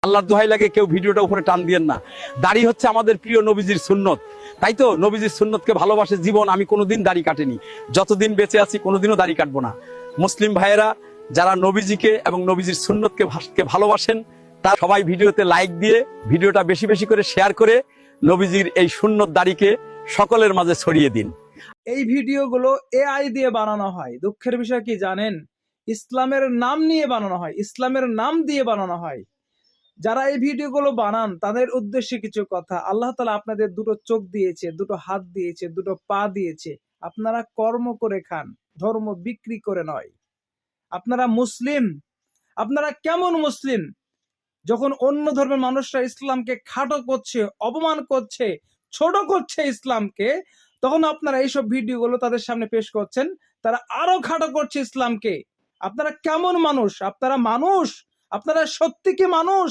আল্লাহর দোহাই লাগে কেউ ভিডিওটা উপরে টান দিয়েন না। দাড়ি হচ্ছে আমাদের প্রিয় নবীজির সুন্নত, তাই তো নবীজির সুন্নতকে ভালোবাসে জীবন। আমি কোনোদিন দাড়ি কাটিনি, যতদিন বেঁচে আছি কোনোদিনও দাড়ি কাটবো না। মুসলিম ভাইয়েরা যারা নবীজিকে এবং নবীজির সুন্নতকে ভালোবাসেন তারা সবাই ভিডিওতে লাইক দিয়ে ভিডিওটা বেশি বেশি করে শেয়ার করে নবীজির এই সুন্নত দাড়িকে সকলের মাঝে ছড়িয়ে দিন। এই ভিডিওগুলো এআই দিয়ে বানানো হয়। দুঃখের বিষয় কি জানেন, ইসলামের নাম নিয়ে বানানো হয়, ইসলামের নাম দিয়ে বানানো হয়। যারা এই ভিডিওগুলো বানান তাদের উদ্দেশ্যে কিছু কথা। আল্লাহ তাআলা আপনাদের দুটো চোখ দিয়েছে, দুটো হাত দিয়েছে, দুটো পা দিয়েছে। আপনারা কর্ম করে খান, ধর্ম বিক্রি করে নয়। আপনারা মুসলিম, আপনারা কেমন মুসলিম? যখন অন্য ধর্মের মানুষরা ইসলামকে খাটো করছে, অপমান করছে, ছোট করছে ইসলামকে, তখন আপনারা এইসব ভিডিওগুলো তাদের সামনে পেশ করছেন। তারা আরো খাটো করছে ইসলামকে। আপনারা কেমন মানুষ? আপনারা মানুষ? আপনারা সত্যি কি মানুষ?